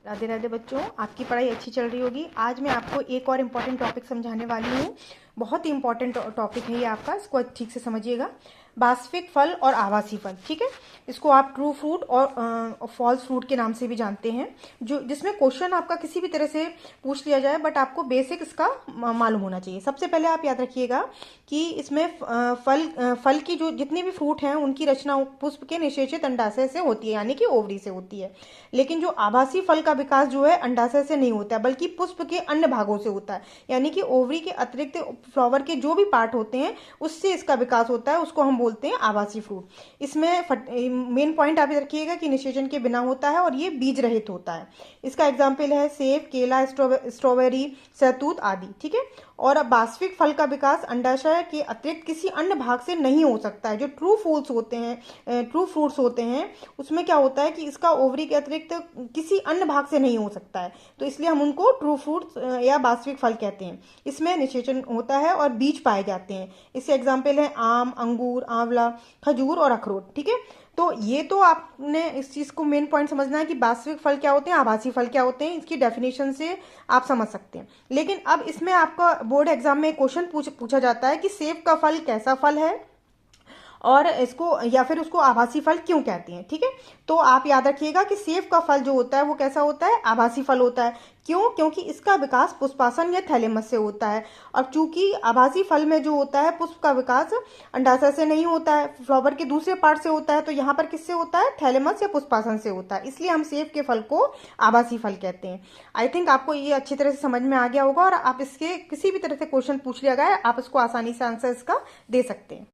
राधे राधे बच्चों, आपकी पढ़ाई अच्छी चल रही होगी। आज मैं आपको एक और इम्पॉर्टेंट टॉपिक समझाने वाली हूँ। बहुत ही इम्पॉर्टेंट टॉपिक है ये आपका, इसको ठीक से समझिएगा। वास्तविक फल और आभासी फल, ठीक है। इसको आप ट्रू फ्रूट और फॉल्स फ्रूट के नाम से भी जानते हैं। जो जिसमें क्वेश्चन आपका किसी भी तरह से पूछ लिया जाए, बट आपको बेसिक इसका मालूम होना चाहिए। सबसे पहले आप याद रखिएगा कि इसमें फल की जो जितने भी फ्रूट हैं उनकी रचना पुष्प के निषेचित अंडाशय से होती है, यानी कि ओवरी से होती है। लेकिन जो आभासी फल का विकास जो है अंडाशय से नहीं होता है, बल्कि पुष्प के अन्य भागों से होता है। यानी कि ओवरी के अतिरिक्त फ्लावर के जो भी पार्ट होते हैं उससे इसका विकास होता है, उसको हम बोलते हैं आभासी फ्रूट। इसमें मेन पॉइंट आप रखिएगा कि निषेचन के बिना होता है और ये बीज रहित होता है। इसका एग्जाम्पल है सेब, केला, स्ट्रॉबेरी, सहतूत आदि, ठीक है। और अब वास्तविक फल का विकास अंडाशय के अतिरिक्त किसी अन्य भाग से नहीं हो सकता है। जो ट्रू फ्रूट्स होते हैं उसमें क्या होता है कि इसका ओवरी के अतिरिक्त किसी अन्य भाग से नहीं हो सकता है, तो इसलिए हम उनको ट्रू फ्रूट्स या वास्तविक फल कहते हैं। इसमें निषेचन होता है और बीज पाए जाते हैं। इससे एग्जाम्पल है आम, अंगूर, आंवला, खजूर और अखरोट, ठीक है। तो ये तो आपने इस चीज को मेन पॉइंट समझना है कि वास्तविक फल क्या होते हैं, आभासी फल क्या होते हैं। इसकी डेफिनेशन से आप समझ सकते हैं। लेकिन अब इसमें आपका बोर्ड एग्जाम में क्वेश्चन पूछा जाता है कि सेब का फल कैसा फल है और इसको या फिर उसको आभासी फल क्यों कहते हैं, ठीक है। तो आप याद रखिएगा कि सेब का फल जो होता है वो कैसा होता है, आभासी फल होता है। क्यों? क्योंकि इसका विकास पुष्पासन या थैलेमस से होता है। और चूंकि आभासी फल में जो होता है पुष्प का विकास अंडाशय से नहीं होता है, फ्लावर के दूसरे पार्ट से होता है, तो यहाँ पर किससे होता है, थैलेमस या पुष्पासन से होता है। इसलिए हम सेब के फल को आभासी फल कहते हैं। आई थिंक आपको ये अच्छी तरह से समझ में आ गया होगा और आप इसके किसी भी तरह से क्वेश्चन पूछ लिया गया आप इसको आसानी से आंसर इसका दे सकते हैं।